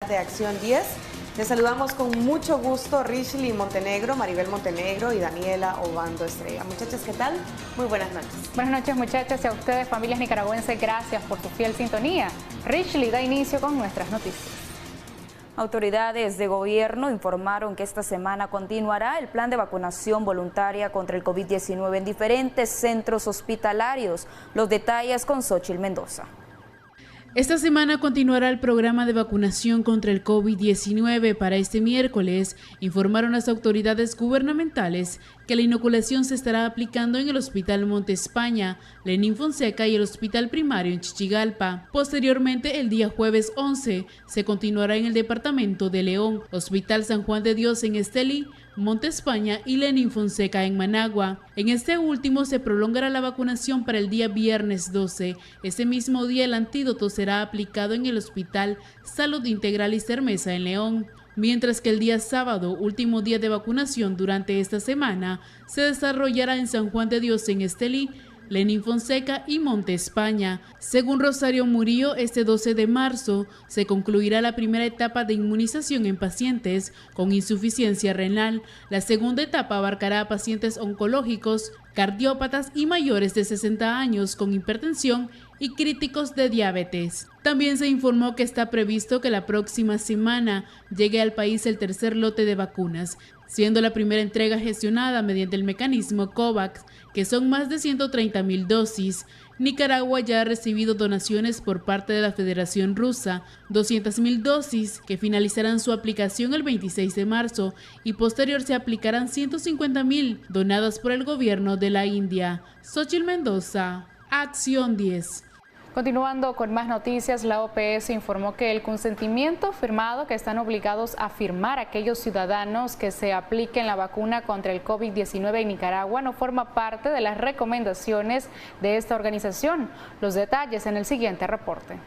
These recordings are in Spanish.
de Acción 10. Les saludamos con mucho gusto Richly Montenegro, Maribel Montenegro y Daniela Obando Estrella. Muchachas, ¿qué tal? Muy buenas noches. Buenas noches, muchachas, y a ustedes, familias nicaragüenses, gracias por su fiel sintonía. Richly da inicio con nuestras noticias. Autoridades de gobierno informaron que esta semana continuará el plan de vacunación voluntaria contra el COVID-19 en diferentes centros hospitalarios. Los detalles con Xochitl Mendoza. Esta semana continuará el programa de vacunación contra el COVID-19. Para este miércoles, informaron las autoridades gubernamentales que la inoculación se estará aplicando en el Hospital Monte España, Lenín Fonseca y el Hospital Primario en Chichigalpa. Posteriormente, el día jueves 11, se continuará en el departamento de León, Hospital San Juan de Dios en Estelí, Monte España y Lenín Fonseca en Managua. En este último se prolongará la vacunación para el día viernes 12. Ese mismo día el antídoto será aplicado en el Hospital Salud Integral y Cermeza en León. Mientras que el día sábado, último día de vacunación durante esta semana, se desarrollará en San Juan de Dios en Estelí, Lenín Fonseca y Monte España. Según Rosario Murillo, este 12 de marzo se concluirá la primera etapa de inmunización en pacientes con insuficiencia renal. La segunda etapa abarcará a pacientes oncológicos, cardiópatas y mayores de 60 años con hipertensión y críticos de diabetes. También se informó que está previsto que la próxima semana llegue al país el tercer lote de vacunas, siendo la primera entrega gestionada mediante el mecanismo COVAX, que son más de 130,000 dosis. Nicaragua ya ha recibido donaciones por parte de la Federación Rusa, 200,000 dosis que finalizarán su aplicación el 26 de marzo y posterior se aplicarán 150,000 donadas por el gobierno de la India. Xochitl Mendoza, Acción 10. Continuando con más noticias, la OPS informó que el consentimiento firmado que están obligados a firmar aquellos ciudadanos que se apliquen la vacuna contra el COVID-19 en Nicaragua no forma parte de las recomendaciones de esta organización. Los detalles en el siguiente reporte.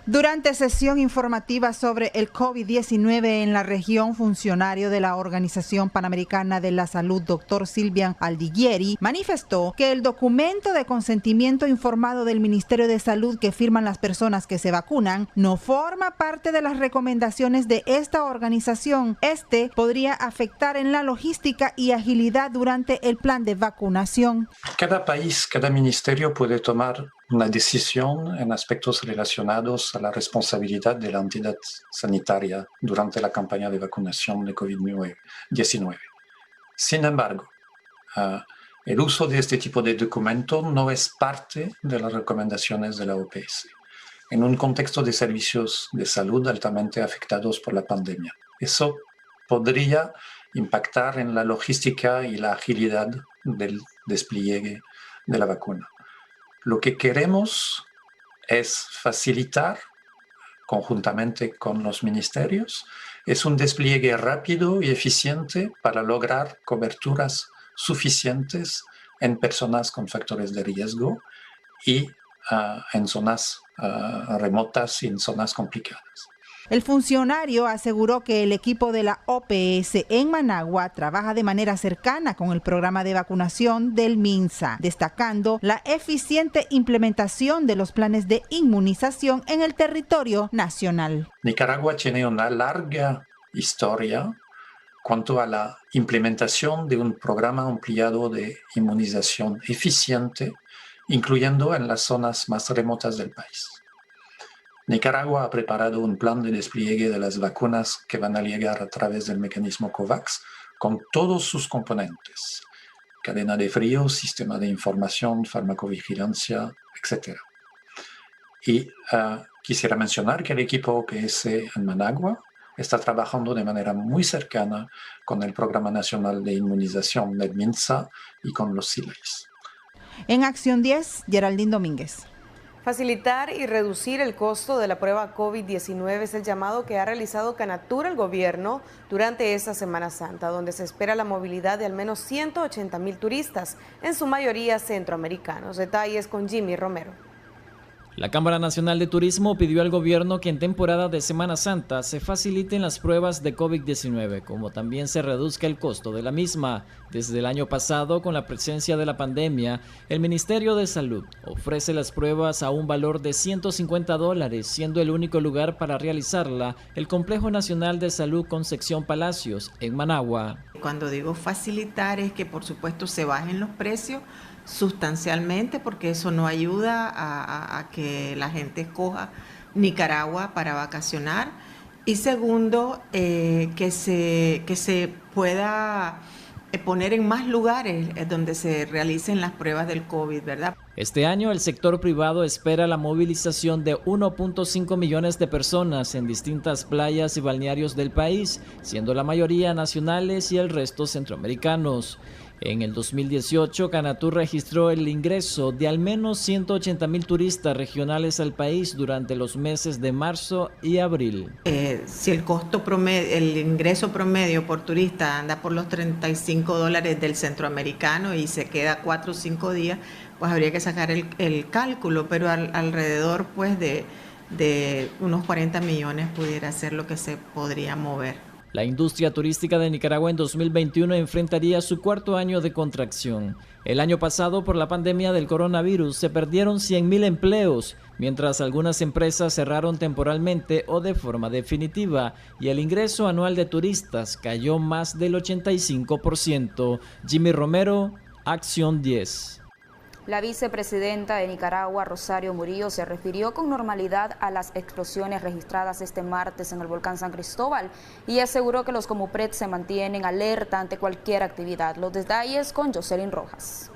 Durante sesión informativa sobre el COVID-19 en la región, funcionario de la Organización Panamericana de la Salud, Dr. Silvian Aldiguieri, manifestó que el documento de consentimiento informado del Ministerio de Salud que firman las personas que se vacunan no forma parte de las recomendaciones de esta organización. Este podría afectar en la logística y agilidad durante el plan de vacunación. Cada país, cada ministerio puede tomar una decisión en aspectos relacionados a la responsabilidad de la entidad sanitaria durante la campaña de vacunación de COVID-19. Sin embargo, el uso de este tipo de documento no es parte de las recomendaciones de la OPS en un contexto de servicios de salud altamente afectados por la pandemia. Eso podría impactar en la logística y la agilidad del despliegue de la vacuna. Lo que queremos es facilitar, conjuntamente con los ministerios, es un despliegue rápido y eficiente para lograr coberturas suficientes en personas con factores de riesgo y en zonas remotas y en zonas complicadas. El funcionario aseguró que el equipo de la OPS en Managua trabaja de manera cercana con el programa de vacunación del MINSA, destacando la eficiente implementación de los planes de inmunización en el territorio nacional. Nicaragua tiene una larga historia cuanto a la implementación de un programa ampliado de inmunización eficiente, incluyendo en las zonas más remotas del país. Nicaragua ha preparado un plan de despliegue de las vacunas que van a llegar a través del mecanismo COVAX con todos sus componentes: cadena de frío, sistema de información, farmacovigilancia, etc. Y quisiera mencionar que el equipo OPS en Managua está trabajando de manera muy cercana con el Programa Nacional de Inmunización del MINSA y con los CILES. En Acción 10, Geraldine Domínguez. Facilitar y reducir el costo de la prueba COVID-19 es el llamado que ha realizado Canatura al gobierno durante esta Semana Santa, donde se espera la movilidad de al menos 180,000 turistas, en su mayoría centroamericanos. Detalles con Jimmy Romero. La Cámara Nacional de Turismo pidió al gobierno que en temporada de Semana Santa se faciliten las pruebas de COVID-19, como también se reduzca el costo de la misma. Desde el año pasado, con la presencia de la pandemia, el Ministerio de Salud ofrece las pruebas a un valor de $150, siendo el único lugar para realizarla el Complejo Nacional de Salud Concepción Palacios, en Managua. Cuando digo facilitar es que por supuesto se bajen los precios sustancialmente, porque eso no ayuda a que la gente escoja Nicaragua para vacacionar. Y segundo, que se pueda poner en más lugares donde se realicen las pruebas del COVID, ¿verdad? Este año el sector privado espera la movilización de 1.5 millones de personas en distintas playas y balnearios del país, siendo la mayoría nacionales y el resto centroamericanos. En el 2018, Canatur registró el ingreso de al menos 180,000 turistas regionales al país durante los meses de marzo y abril. Si el costo promedio, el ingreso promedio por turista anda por los $35 del centroamericano y se queda 4 o 5 días, pues habría que sacar el cálculo, pero alrededor pues de unos 40 millones pudiera ser lo que se podría mover. La industria turística de Nicaragua en 2021 enfrentaría su cuarto año de contracción. El año pasado, por la pandemia del coronavirus, se perdieron 100,000 empleos, mientras algunas empresas cerraron temporalmente o de forma definitiva, y el ingreso anual de turistas cayó más del 85%. Jimmy Romero, Acción 10. La vicepresidenta de Nicaragua, Rosario Murillo, se refirió con normalidad a las explosiones registradas este martes en el volcán San Cristóbal y aseguró que los Comupred se mantienen alerta ante cualquier actividad. Los detalles con Jocelyn Rojas.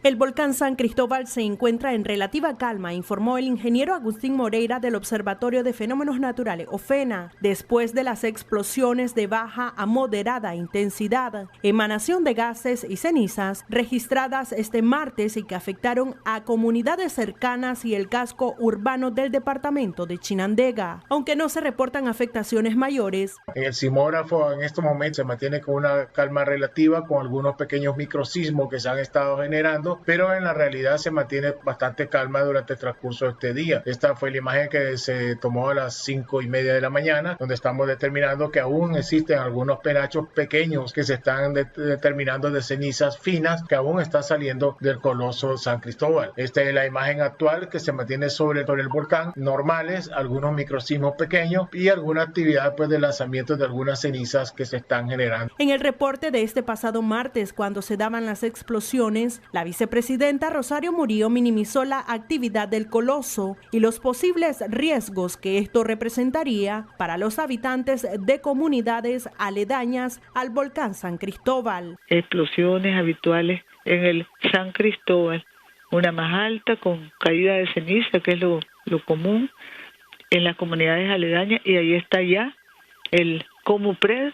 El volcán San Cristóbal se encuentra en relativa calma, informó el ingeniero Agustín Moreira del Observatorio de Fenómenos Naturales, OFENA, después de las explosiones de baja a moderada intensidad, emanación de gases y cenizas registradas este martes y que afectaron a comunidades cercanas y el casco urbano del departamento de Chinandega. Aunque no se reportan afectaciones mayores. En el sismógrafo en estos momentos se mantiene con una calma relativa, con algunos pequeños microsismos que se han estado generando, pero en la realidad se mantiene bastante calma durante el transcurso de este día. Esta fue la imagen que se tomó a las 5:30 de la mañana, donde estamos determinando que aún existen algunos penachos pequeños que se están determinando de cenizas finas que aún están saliendo del coloso San Cristóbal. Esta es la imagen actual que se mantiene sobre el volcán, normales, algunos microsismos pequeños y alguna actividad pues de lanzamiento de algunas cenizas que se están generando. En el reporte de este pasado martes, cuando se daban las explosiones, la vicepresidenta Rosario Murillo minimizó la actividad del coloso y los posibles riesgos que esto representaría para los habitantes de comunidades aledañas al volcán San Cristóbal. Explosiones habituales en el San Cristóbal, una más alta con caída de ceniza, que es lo común en las comunidades aledañas, y ahí está ya el Comupred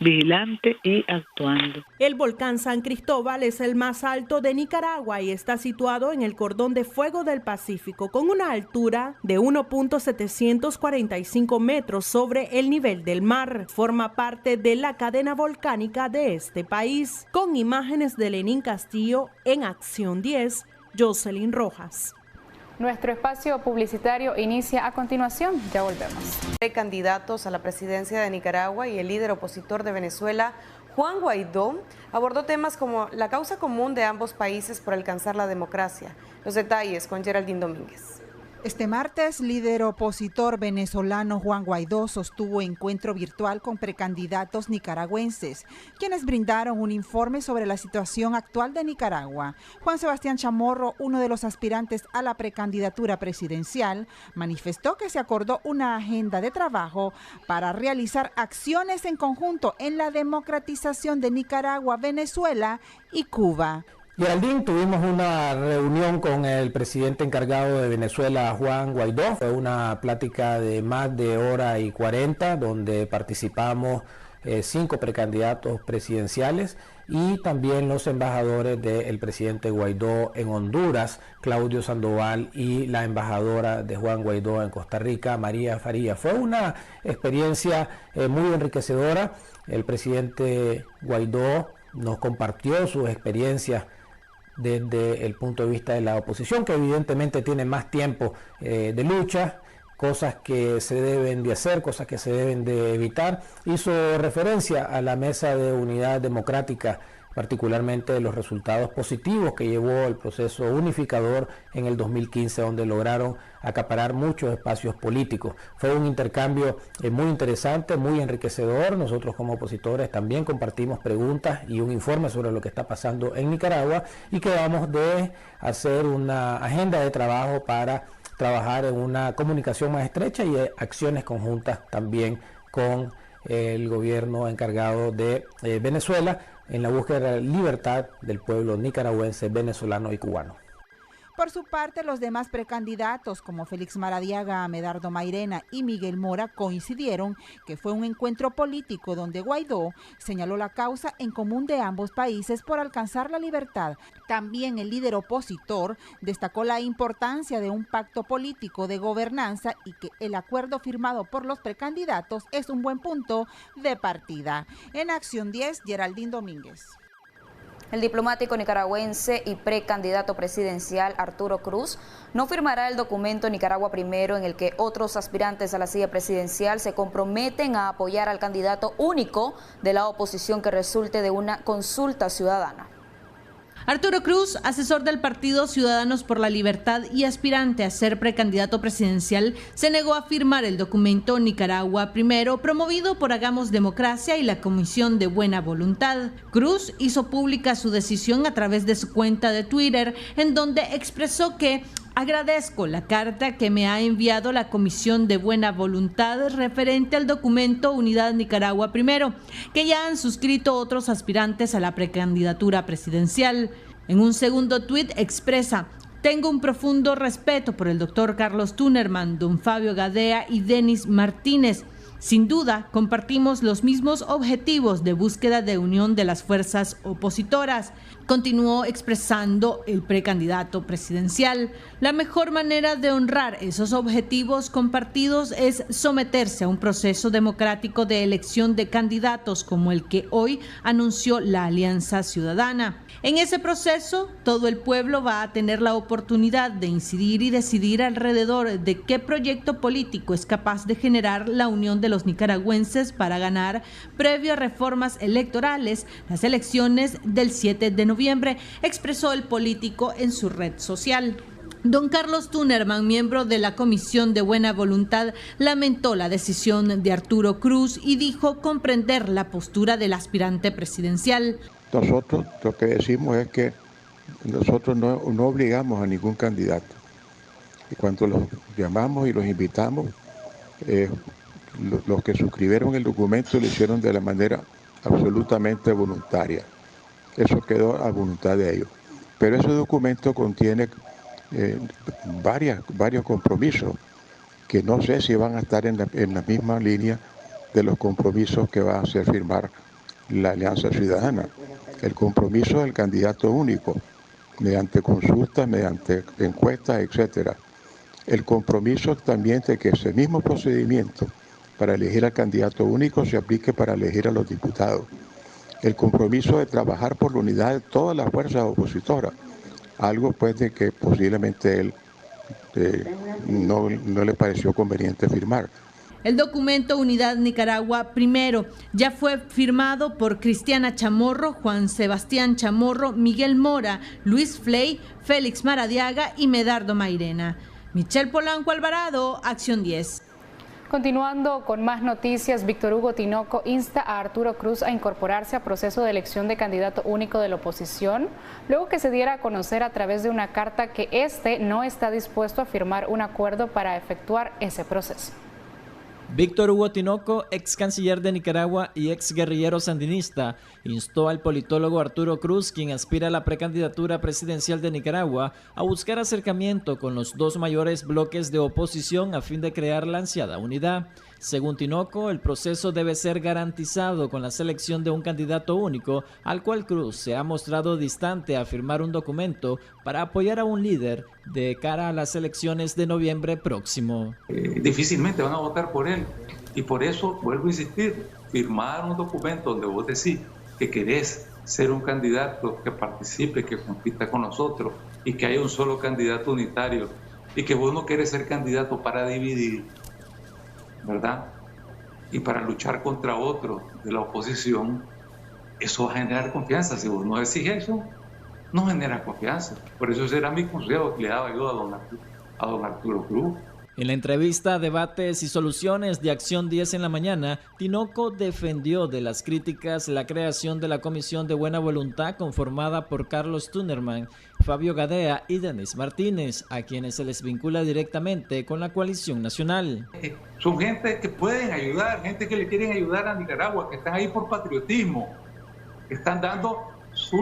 vigilante y actuando. El volcán San Cristóbal es el más alto de Nicaragua y está situado en el cordón de fuego del Pacífico con una altura de 1.745 metros sobre el nivel del mar. Forma parte de la cadena volcánica de este país. Con imágenes de Lenín Castillo, en Acción 10, Jocelyn Rojas. Nuestro espacio publicitario inicia a continuación. Ya volvemos. Candidatos a la presidencia de Nicaragua y el líder opositor de Venezuela, Juan Guaidó, abordó temas como la causa común de ambos países por alcanzar la democracia. Los detalles con Geraldine Domínguez. Este martes, líder opositor venezolano Juan Guaidó sostuvo encuentro virtual con precandidatos nicaragüenses, quienes brindaron un informe sobre la situación actual de Nicaragua. Juan Sebastián Chamorro, uno de los aspirantes a la precandidatura presidencial, manifestó que se acordó una agenda de trabajo para realizar acciones en conjunto en la democratización de Nicaragua, Venezuela y Cuba. Geraldine, tuvimos una reunión con el presidente encargado de Venezuela, Juan Guaidó. Fue una plática de más de 1:40, donde participamos 5 precandidatos presidenciales y también los embajadores del presidente Guaidó en Honduras, Claudio Sandoval, y la embajadora de Juan Guaidó en Costa Rica, María Faría. Fue una experiencia muy enriquecedora. El presidente Guaidó nos compartió sus experiencias desde el punto de vista de la oposición, que evidentemente tiene más tiempo de lucha, cosas que se deben de hacer, cosas que se deben de evitar. Hizo referencia a la Mesa de Unidad Democrática, particularmente de los resultados positivos que llevó el proceso unificador en el 2015, donde lograron acaparar muchos espacios políticos. Fue un intercambio muy interesante, muy enriquecedor. Nosotros como opositores también compartimos preguntas y un informe sobre lo que está pasando en Nicaragua, y quedamos de hacer una agenda de trabajo para trabajar en una comunicación más estrecha y acciones conjuntas también con el gobierno encargado de Venezuela, en la búsqueda de la libertad del pueblo nicaragüense, venezolano y cubano. Por su parte, los demás precandidatos como Félix Maradiaga, Medardo Mairena y Miguel Mora coincidieron que fue un encuentro político donde Guaidó señaló la causa en común de ambos países por alcanzar la libertad. También el líder opositor destacó la importancia de un pacto político de gobernanza y que el acuerdo firmado por los precandidatos es un buen punto de partida. En Acción 10, Geraldine Domínguez. El diplomático nicaragüense y precandidato presidencial Arturo Cruz no firmará el documento Nicaragua Primero, en el que otros aspirantes a la silla presidencial se comprometen a apoyar al candidato único de la oposición que resulte de una consulta ciudadana. Arturo Cruz, asesor del partido Ciudadanos por la Libertad y aspirante a ser precandidato presidencial, se negó a firmar el documento Nicaragua Primero, promovido por Hagamos Democracia y la Comisión de Buena Voluntad. Cruz hizo pública su decisión a través de su cuenta de Twitter, en donde expresó que agradezco la carta que me ha enviado la Comisión de Buena Voluntad referente al documento Unidad Nicaragua Primero, que ya han suscrito otros aspirantes a la precandidatura presidencial. En un segundo tuit expresa: tengo un profundo respeto por el doctor Carlos Tunerman, don Fabio Gadea y Denis Martínez. Sin duda, compartimos los mismos objetivos de búsqueda de unión de las fuerzas opositoras. Continuó expresando el precandidato presidencial. La mejor manera de honrar esos objetivos compartidos es someterse a un proceso democrático de elección de candidatos como el que hoy anunció la Alianza Ciudadana. En ese proceso, todo el pueblo va a tener la oportunidad de incidir y decidir alrededor de qué proyecto político es capaz de generar la unión de los nicaragüenses para ganar, previo a reformas electorales, las elecciones del 7 de noviembre, expresó el político en su red social. Don Carlos Tunerman, miembro de la Comisión de Buena Voluntad, lamentó la decisión de Arturo Cruz y dijo comprender la postura del aspirante presidencial. Nosotros lo que decimos es que nosotros no obligamos a ningún candidato. Y cuando los llamamos y los invitamos, los que suscribieron el documento lo hicieron de la manera absolutamente voluntaria. Eso quedó a voluntad de ellos. Pero ese documento contiene varios compromisos que no sé si van a estar en la misma línea de los compromisos que va a hacer firmar la Alianza Ciudadana. El compromiso del candidato único, mediante consultas, mediante encuestas, etcétera. El compromiso también de que ese mismo procedimiento para elegir al candidato único se aplique para elegir a los diputados. El compromiso de trabajar por la unidad de todas las fuerzas opositoras, algo pues de que posiblemente él no le pareció conveniente firmar. El documento Unidad Nicaragua Primero ya fue firmado por Cristiana Chamorro, Juan Sebastián Chamorro, Miguel Mora, Luis Fley, Félix Maradiaga y Medardo Mairena. Michelle Polanco Alvarado, Acción 10. Continuando con más noticias, Víctor Hugo Tinoco insta a Arturo Cruz a incorporarse a proceso de elección de candidato único de la oposición, luego que se diera a conocer a través de una carta que este no está dispuesto a firmar un acuerdo para efectuar ese proceso. Víctor Hugo Tinoco, ex canciller de Nicaragua y ex guerrillero sandinista, instó al politólogo Arturo Cruz, quien aspira a la precandidatura presidencial de Nicaragua, a buscar acercamiento con los dos mayores bloques de oposición a fin de crear la ansiada unidad. Según Tinoco, el proceso debe ser garantizado con la selección de un candidato único, al cual Cruz se ha mostrado distante a firmar un documento para apoyar a un líder de cara a las elecciones de noviembre próximo. Difícilmente van a votar por él, y por eso vuelvo a insistir, firmar un documento donde vos decís que querés ser un candidato que participe, que compita con nosotros y que haya un solo candidato unitario y que vos no querés ser candidato para dividir, ¿verdad? Y para luchar contra otro de la oposición, eso va a generar confianza. Si vos no decís eso, no genera confianza. Por eso será mi consejo que le daba yo a don Arturo Cruz. En la entrevista Debates y Soluciones de Acción 10 en la mañana, Tinoco defendió de las críticas la creación de la Comisión de Buena Voluntad conformada por Carlos Tunerman, Fabio Gadea y Denis Martínez, a quienes se les vincula directamente con la coalición nacional. Son gente que pueden ayudar, gente que le quieren ayudar a Nicaragua, que están ahí por patriotismo, que están dando su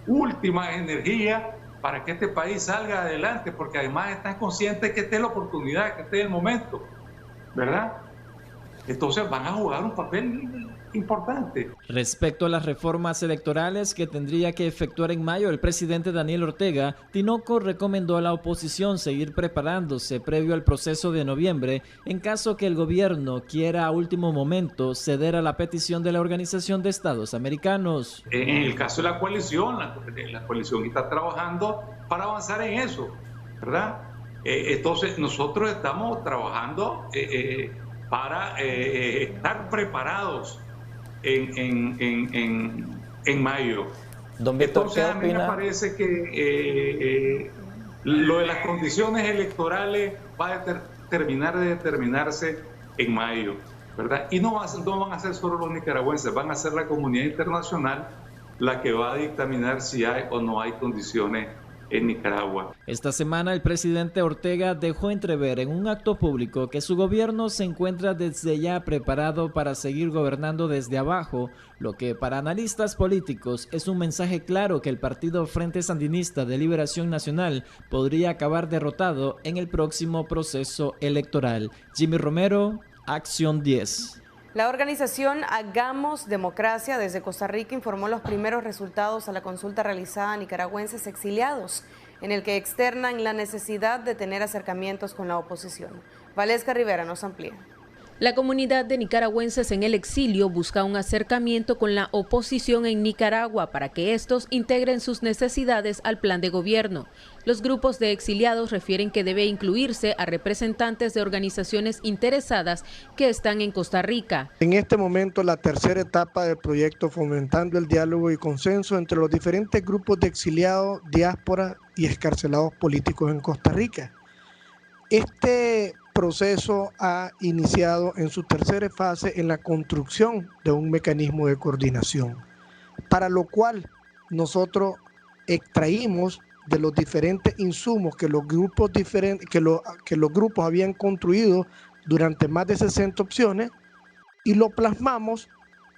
última energía para que este país salga adelante, porque además están conscientes que esta es la oportunidad, que este es el momento, ¿verdad? Entonces van a jugar un papel importante. Respecto a las reformas electorales que tendría que efectuar en mayo el presidente Daniel Ortega, Tinoco recomendó a la oposición seguir preparándose previo al proceso de noviembre en caso que el gobierno quiera a último momento ceder a la petición de la Organización de Estados Americanos. En el caso de la coalición está trabajando para avanzar en eso, ¿verdad? Entonces nosotros estamos trabajando para estar preparados en mayo. Don Víctor, entonces a mí me parece que lo de las condiciones electorales va a terminar de determinarse en mayo, ¿verdad? Y no van a ser solo los nicaragüenses, van a ser la comunidad internacional la que va a dictaminar si hay o no hay condiciones en Nicaragua. Esta semana el presidente Ortega dejó entrever en un acto público que su gobierno se encuentra desde ya preparado para seguir gobernando desde abajo, lo que para analistas políticos es un mensaje claro que el partido Frente Sandinista de Liberación Nacional podría acabar derrotado en el próximo proceso electoral. Jimmy Romero, Acción 10. La organización Hagamos Democracia desde Costa Rica informó los primeros resultados a la consulta realizada a nicaragüenses exiliados, en el que externan la necesidad de tener acercamientos con la oposición. Valesca Rivera nos amplía. La comunidad de nicaragüenses en el exilio busca un acercamiento con la oposición en Nicaragua para que estos integren sus necesidades al plan de gobierno. Los grupos de exiliados refieren que debe incluirse a representantes de organizaciones interesadas que están en Costa Rica. En este momento, la tercera etapa del proyecto Fomentando el Diálogo y Consenso entre los diferentes grupos de exiliados, diáspora y excarcelados políticos en Costa Rica. Este proceso ha iniciado en su tercera fase en la construcción de un mecanismo de coordinación, para lo cual nosotros extraímos de los diferentes insumos que los grupos habían construido durante más de 60 opciones y lo plasmamos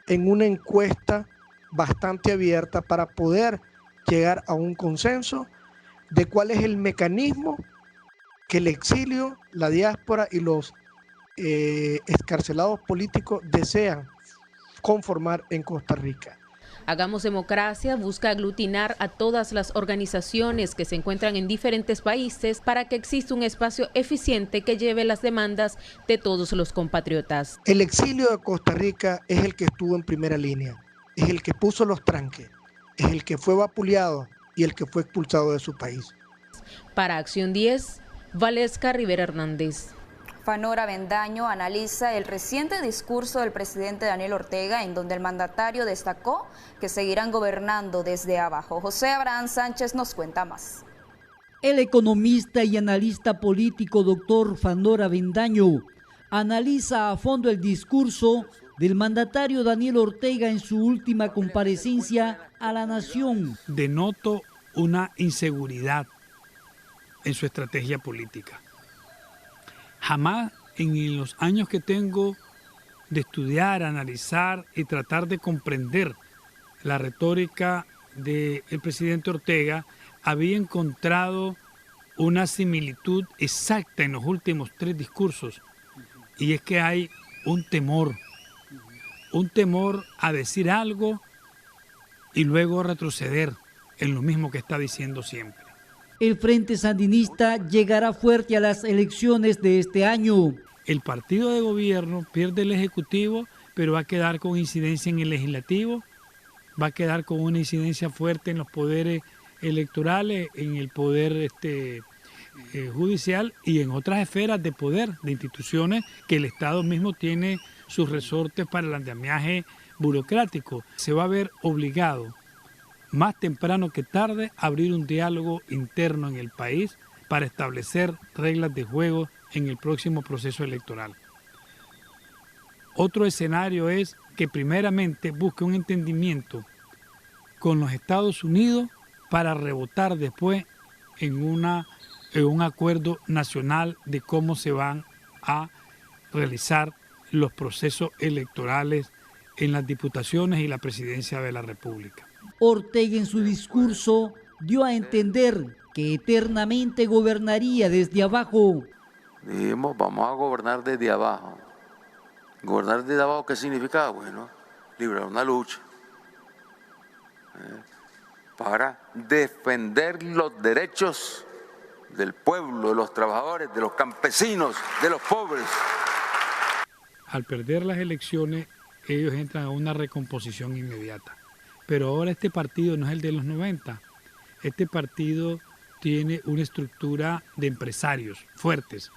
en una encuesta bastante abierta para poder llegar a un consenso de cuál es el mecanismo que el exilio, la diáspora y los excarcelados políticos desean conformar en Costa Rica. Hagamos Democracia busca aglutinar a todas las organizaciones que se encuentran en diferentes países para que exista un espacio eficiente que lleve las demandas de todos los compatriotas. El exilio de Costa Rica es el que estuvo en primera línea, es el que puso los tranques, es el que fue vapuleado y el que fue expulsado de su país. Para Acción 10, Valesca Rivera Hernández. Fanora Avendaño analiza el reciente discurso del presidente Daniel Ortega, en donde el mandatario destacó que seguirán gobernando desde abajo. José Abraham Sánchez nos cuenta más. El economista y analista político doctor Fanora Avendaño analiza a fondo el discurso del mandatario Daniel Ortega en su última comparecencia a la nación. Denoto una inseguridad en su estrategia política. Jamás en los años que tengo de estudiar, analizar y tratar de comprender la retórica del presidente Ortega, había encontrado una similitud exacta en los últimos 3 discursos, y es que hay un temor a decir algo y luego retroceder en lo mismo que está diciendo siempre. El Frente Sandinista llegará fuerte a las elecciones de este año. El partido de gobierno pierde el Ejecutivo, pero va a quedar con incidencia en el Legislativo va a quedar con una incidencia fuerte en los poderes electorales, en el poder judicial y en otras esferas de poder, de instituciones que el Estado mismo tiene sus resortes para el andamiaje burocrático. Se va a ver obligado, más temprano que tarde, a abrir un diálogo interno en el país para establecer reglas de juego en el próximo proceso electoral. Otro escenario es que primeramente busque un entendimiento con los Estados Unidos para rebotar después en un acuerdo nacional de cómo se van a realizar los procesos electorales en las diputaciones y la presidencia de la República. Ortega en su discurso dio a entender que eternamente gobernaría desde abajo. Dijimos, vamos a gobernar desde abajo. ¿Gobernar desde abajo qué significa? Bueno, librar una lucha para defender los derechos del pueblo, de los trabajadores, de los campesinos, de los pobres. Al perder las elecciones, ellos entran a una recomposición inmediata. Pero ahora este partido no es el de los 90. Este partido tiene una estructura de empresarios fuertes,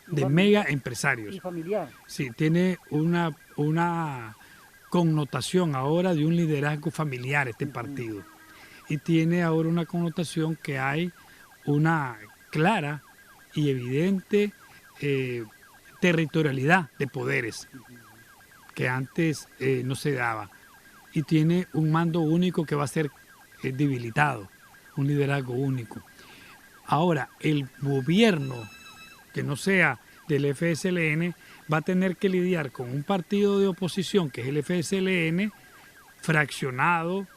de mega empresarios. Y familiar. Sí, tiene una connotación ahora de un liderazgo familiar este partido. Y tiene ahora una connotación que hay una clara y evidente territorialidad de poderes que antes no se daba. Y tiene un mando único que va a ser debilitado, un liderazgo único. Ahora, el gobierno que no sea del FSLN va a tener que lidiar con un partido de oposición que es el FSLN, fraccionado,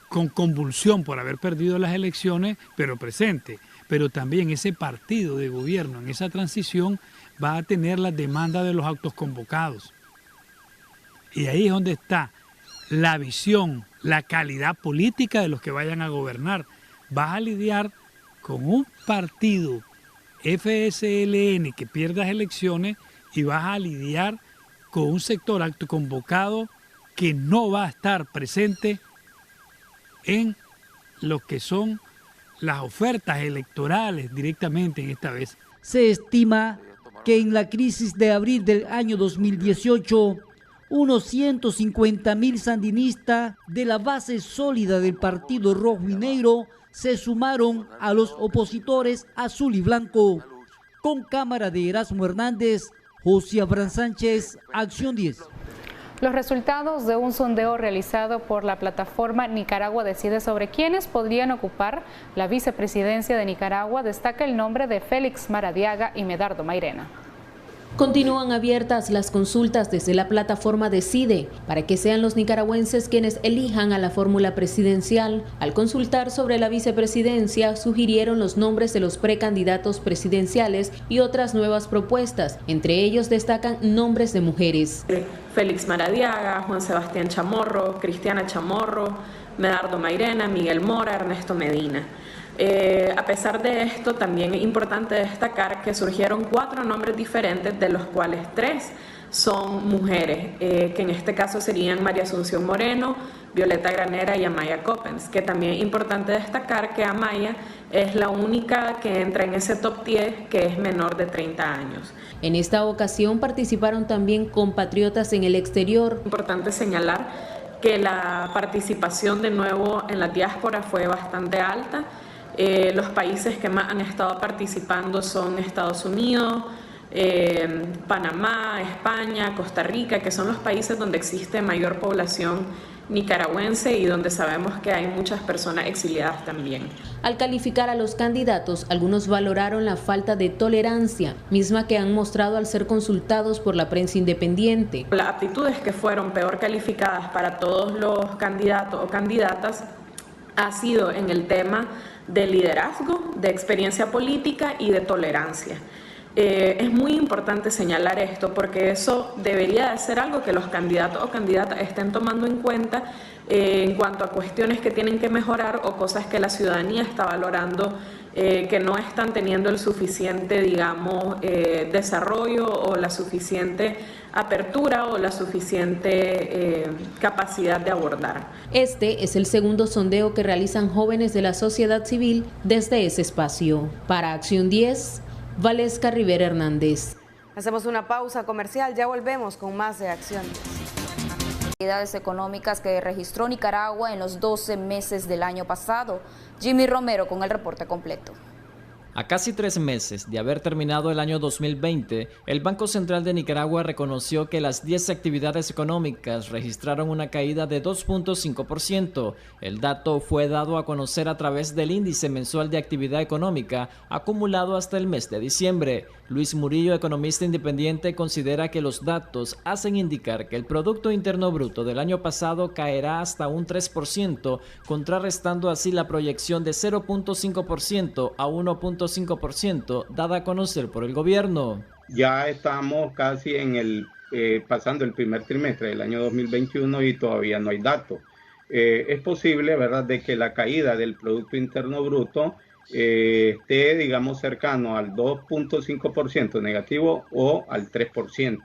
con convulsión por haber perdido las elecciones, pero presente. Pero también ese partido de gobierno en esa transición va a tener las demandas de los actos convocados. Y ahí es donde está la visión, la calidad política de los que vayan a gobernar. Vas a lidiar con un partido FSLN que pierda elecciones y vas a lidiar con un sector acto convocado que no va a estar presente en lo que son las ofertas electorales directamente en esta vez. Se estima que en la crisis de abril del año 2018, unos 150.000 sandinistas de la base sólida del Partido Rojo y Negro se sumaron a los opositores azul y blanco. Con cámara de Erasmo Hernández, José Abraham Sánchez, Acción 10. Los resultados de un sondeo realizado por la plataforma Nicaragua Decide sobre quiénes podrían ocupar la vicepresidencia de Nicaragua destaca el nombre de Félix Maradiaga y Medardo Mairena. Continúan abiertas las consultas desde la plataforma Decide para que sean los nicaragüenses quienes elijan a la fórmula presidencial. Al consultar sobre la vicepresidencia, sugirieron los nombres de los precandidatos presidenciales y otras nuevas propuestas. Entre ellos destacan nombres de mujeres. Félix Maradiaga, Juan Sebastián Chamorro, Cristiana Chamorro, Medardo Mairena, Miguel Mora, Ernesto Medina. A pesar de esto, también es importante destacar que surgieron 4 nombres diferentes, de los cuales 3 son mujeres, que en este caso serían María Asunción Moreno, Violeta Granera y Amaya Coppens, que también es importante destacar que Amaya es la única que entra en ese top 10 que es menor de 30 años. En esta ocasión participaron también compatriotas en el exterior. Importante señalar que la participación de nuevo en la diáspora fue bastante alta. Los países que más han estado participando son Estados Unidos, Panamá, España, Costa Rica, que son los países donde existe mayor población nicaragüense y donde sabemos que hay muchas personas exiliadas también. Al calificar a los candidatos, algunos valoraron la falta de tolerancia, misma que han mostrado al ser consultados por la prensa independiente. Las aptitudes que fueron peor calificadas para todos los candidatos o candidatas ha sido en el tema de liderazgo, de experiencia política y de tolerancia. Es muy importante señalar esto porque eso debería de ser algo que los candidatos o candidatas estén tomando en cuenta en cuanto a cuestiones que tienen que mejorar o cosas que la ciudadanía está valorando que no están teniendo el suficiente, digamos, desarrollo o la suficiente apertura o la suficiente capacidad de abordar. Este es el segundo sondeo que realizan jóvenes de la sociedad civil desde ese espacio. Para Acción 10, Valesca Rivera Hernández. Hacemos una pausa comercial, ya volvemos con más de Acción. Actividades económicas que registró Nicaragua en los 12 meses del año pasado. Jimmy Romero con el reporte completo. A casi 3 meses de haber terminado el año 2020, el Banco Central de Nicaragua reconoció que las 10 actividades económicas registraron una caída de 2.5%. El dato fue dado a conocer a través del Índice Mensual de Actividad Económica acumulado hasta el mes de diciembre. Luis Murillo, economista independiente, considera que los datos hacen indicar que el Producto Interno Bruto del año pasado caerá hasta un 3%, contrarrestando así la proyección de 0.5% a 1.5% dada a conocer por el gobierno. Ya estamos casi en pasando el primer trimestre del año 2021 y todavía no hay datos. Es posible, ¿verdad?, de que la caída del Producto Interno Bruto esté, digamos, cercano al 2.5% negativo o al 3%.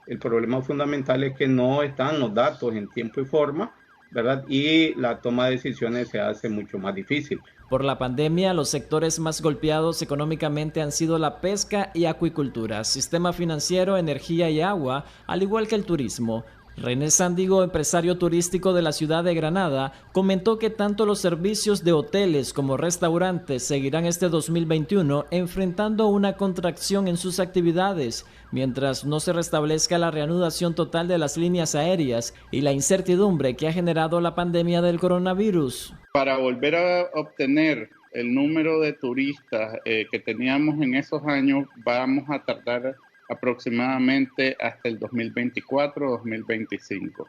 El problema fundamental es que no están los datos en tiempo y forma, ¿verdad? Y la toma de decisiones se hace mucho más difícil. Por la pandemia, los sectores más golpeados económicamente han sido la pesca y acuicultura, sistema financiero, energía y agua, al igual que el turismo. René Sándigo, empresario turístico de la ciudad de Granada, comentó que tanto los servicios de hoteles como restaurantes seguirán este 2021 enfrentando una contracción en sus actividades, mientras no se restablezca la reanudación total de las líneas aéreas y la incertidumbre que ha generado la pandemia del coronavirus. Para volver a obtener el número de turistas que teníamos en esos años, vamos a tardar aproximadamente hasta el 2024-2025.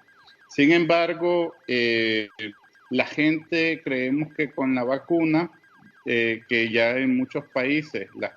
Sin embargo, la gente creemos que con la vacuna, que ya en muchos países ya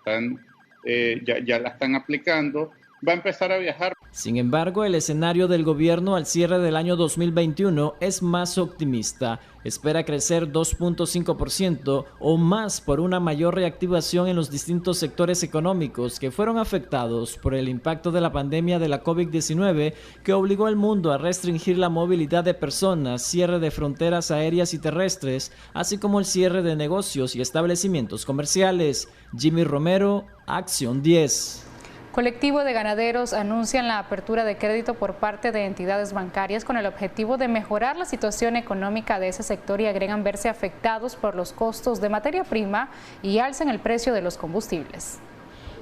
la están aplicando, va a empezar a viajar. Sin embargo, el escenario del gobierno al cierre del año 2021 es más optimista. Espera crecer 2.5% o más por una mayor reactivación en los distintos sectores económicos que fueron afectados por el impacto de la pandemia de la COVID-19 que obligó al mundo a restringir la movilidad de personas, cierre de fronteras aéreas y terrestres, así como el cierre de negocios y establecimientos comerciales. Jimmy Romero, Acción 10. Colectivo de ganaderos anuncian la apertura de crédito por parte de entidades bancarias con el objetivo de mejorar la situación económica de ese sector y agregan verse afectados por los costos de materia prima y alzan el precio de los combustibles.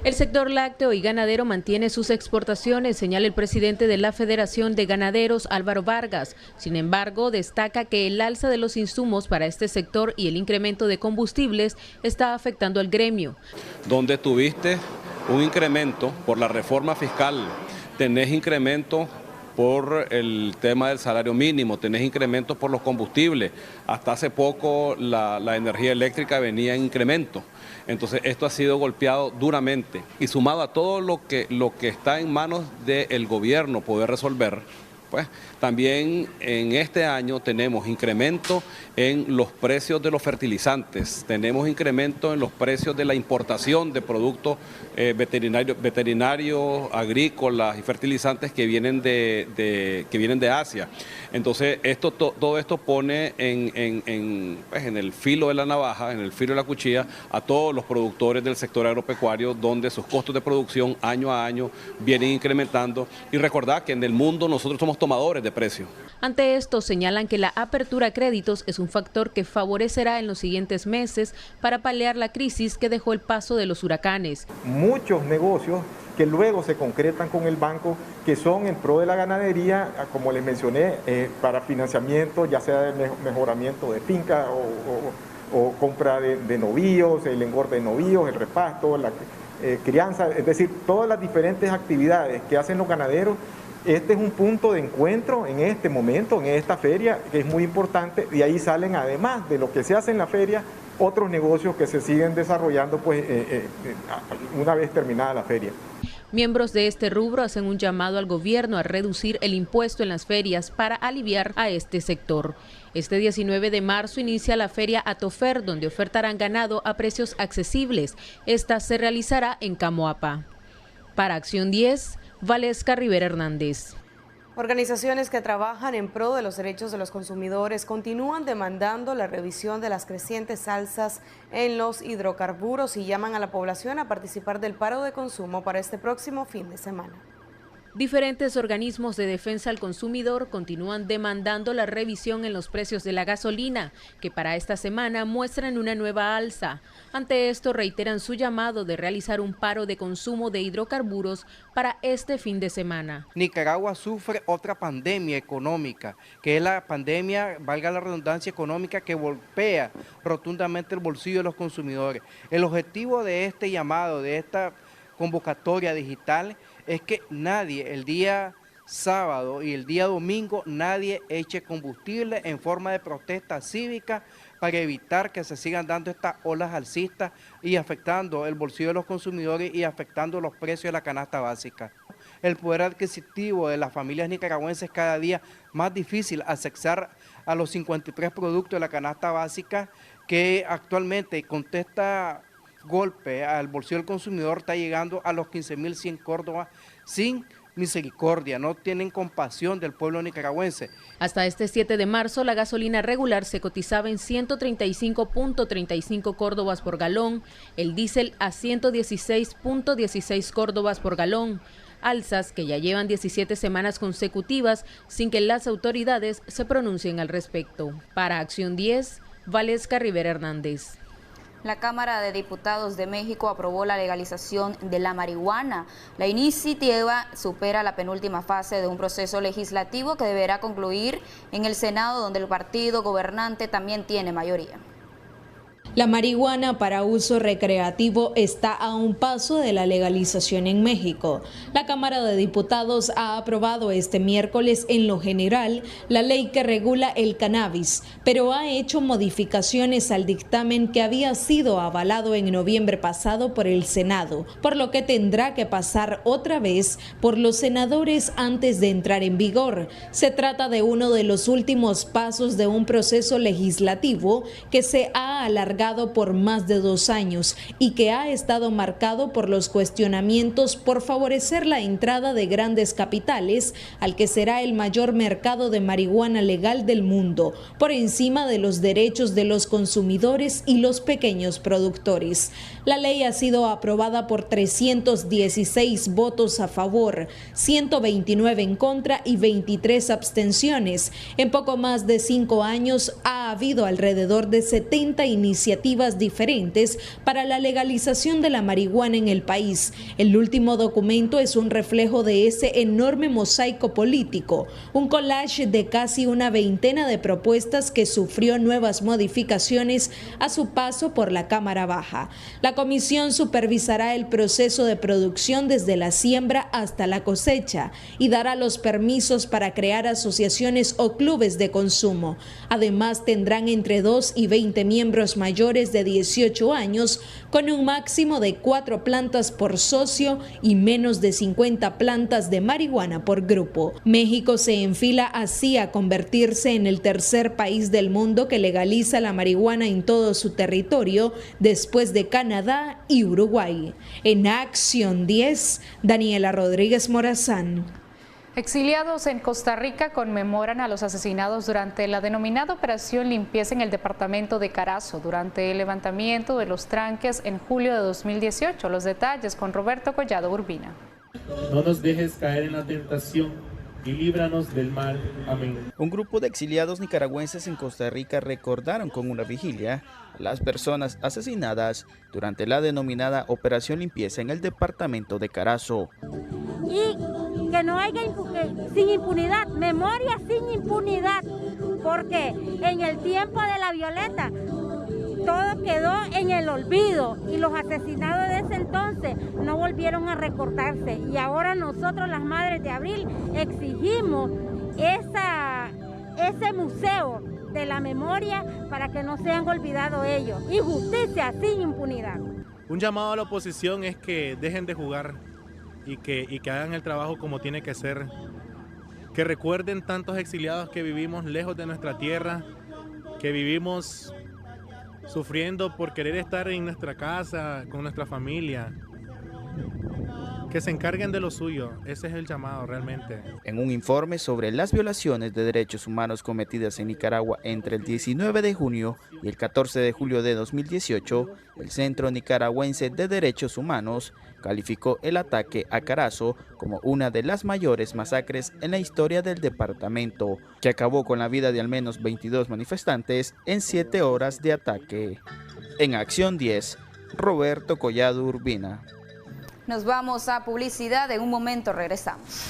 El sector lácteo y ganadero mantiene sus exportaciones, señala el presidente de la Federación de Ganaderos, Álvaro Vargas. Sin embargo, destaca que el alza de los insumos para este sector y el incremento de combustibles está afectando al gremio. Donde tuviste un incremento por la reforma fiscal, tenés incremento por el tema del salario mínimo, tenés incremento por los combustibles. Hasta hace poco la energía eléctrica venía en incremento. Entonces esto ha sido golpeado duramente y sumado a todo lo que está en manos del gobierno poder resolver, pues también en este año tenemos incremento en los precios de los fertilizantes, tenemos incremento en los precios de la importación de productos veterinarios, agrícolas y fertilizantes que vienen de Asia. Entonces todo esto pone en el filo de la navaja, en el filo de la cuchilla a todos los productores del sector agropecuario, donde sus costos de producción año a año vienen incrementando. Y recordad que en el mundo nosotros somos tomadores de precio. Ante esto señalan que la apertura a créditos es un factor que favorecerá en los siguientes meses para paliar la crisis que dejó el paso de los huracanes. Muchos negocios que luego se concretan con el banco, que son en pro de la ganadería, como les mencioné, para financiamiento, ya sea de mejoramiento de finca o compra de novillos, el engorde de novillos, el repasto, la crianza, es decir, todas las diferentes actividades que hacen los ganaderos. Este es un punto de encuentro en este momento, en esta feria, que es muy importante. De ahí salen, además de lo que se hace en la feria, otros negocios que se siguen desarrollando pues, una vez terminada la feria. Miembros de este rubro hacen un llamado al gobierno a reducir el impuesto en las ferias para aliviar a este sector. Este 19 de marzo inicia la feria Atofer, donde ofertarán ganado a precios accesibles. Esta se realizará en Camoapa. Para Acción 10, Valesca Rivera Hernández. Organizaciones que trabajan en pro de los derechos de los consumidores continúan demandando la revisión de las crecientes alzas en los hidrocarburos y llaman a la población a participar del paro de consumo para este próximo fin de semana. Diferentes organismos de defensa al consumidor continúan demandando la revisión en los precios de la gasolina, que para esta semana muestran una nueva alza. Ante esto reiteran su llamado de realizar un paro de consumo de hidrocarburos para este fin de semana. Nicaragua sufre otra pandemia económica, que es la pandemia, valga la redundancia, económica que golpea rotundamente el bolsillo de los consumidores. El objetivo de este llamado, de esta convocatoria digital, es que nadie el día sábado y el día domingo nadie eche combustible en forma de protesta cívica para evitar que se sigan dando estas olas alcistas y afectando el bolsillo de los consumidores y afectando los precios de la canasta básica. El poder adquisitivo de las familias nicaragüenses es cada día más difícil acceder a los 53 productos de la canasta básica que actualmente contesta golpe al bolsillo del consumidor, está llegando a los 15.100 Córdobas sin misericordia, no tienen compasión del pueblo nicaragüense. Hasta este 7 de marzo la gasolina regular se cotizaba en 135.35 Córdobas por galón, el diésel a 116.16 Córdobas por galón, alzas que ya llevan 17 semanas consecutivas sin que las autoridades se pronuncien al respecto. Para Acción 10, Valesca Rivera Hernández. La Cámara de Diputados de México aprobó la legalización de la marihuana. La iniciativa supera la penúltima fase de un proceso legislativo que deberá concluir en el Senado, donde el partido gobernante también tiene mayoría. La marihuana para uso recreativo está a un paso de la legalización en México. La Cámara de Diputados ha aprobado este miércoles en lo general la ley que regula el cannabis, pero ha hecho modificaciones al dictamen que había sido avalado en noviembre pasado por el Senado, por lo que tendrá que pasar otra vez por los senadores antes de entrar en vigor. Se trata de uno de los últimos pasos de un proceso legislativo que se ha alargado por más de 2 años y que ha estado marcado por los cuestionamientos por favorecer la entrada de grandes capitales al que será el mayor mercado de marihuana legal del mundo, por encima de los derechos de los consumidores y los pequeños productores. La ley ha sido aprobada por 316 votos a favor, 129 en contra y 23 abstenciones. En poco más de 5 años ha habido alrededor de 70 iniciativas diferentes para la legalización de la marihuana en el país. El último documento es un reflejo de ese enorme mosaico político, un collage de casi una veintena de propuestas que sufrió nuevas modificaciones a su paso por la Cámara Baja. La comisión supervisará el proceso de producción desde la siembra hasta la cosecha y dará los permisos para crear asociaciones o clubes de consumo. Además, tendrán entre 2 y 20 miembros mayores de 18 años con un máximo de 4 plantas por socio y menos de 50 plantas de marihuana por grupo. México se enfila así a convertirse en el tercer país del mundo que legaliza la marihuana en todo su territorio, después de Canadá y Uruguay. En Acción 10, Daniela Rodríguez Morazán. Exiliados en Costa Rica conmemoran a los asesinados durante la denominada Operación Limpieza en el departamento de Carazo, durante el levantamiento de los tranques en julio de 2018. Los detalles con Roberto Collado Urbina. No nos dejes caer en la tentación y líbranos del mal. Amén. Un grupo de exiliados nicaragüenses en Costa Rica recordaron con una vigilia a las personas asesinadas durante la denominada Operación Limpieza en el departamento de Carazo. Y que no haya sin impunidad, memoria sin impunidad, porque en el tiempo de la Violeta todo quedó en el olvido y los asesinados de ese entonces no volvieron a recordarse, y ahora nosotros las Madres de Abril exigimos ese museo de la memoria para que no sean olvidados ellos. Y justicia sin impunidad. Un llamado a la oposición es que dejen de jugar y que hagan el trabajo como tiene que ser. Que recuerden tantos exiliados que vivimos lejos de nuestra tierra, que vivimos sufriendo por querer estar en nuestra casa, con nuestra familia. Que se encarguen de lo suyo, ese es el llamado realmente. En un informe sobre las violaciones de derechos humanos cometidas en Nicaragua entre el 19 de junio y el 14 de julio de 2018, el Centro Nicaragüense de Derechos Humanos calificó el ataque a Carazo como una de las mayores masacres en la historia del departamento, que acabó con la vida de al menos 22 manifestantes en 7 horas de ataque. En Acción 10, Roberto Collado Urbina. Nos vamos a publicidad, en un momento regresamos.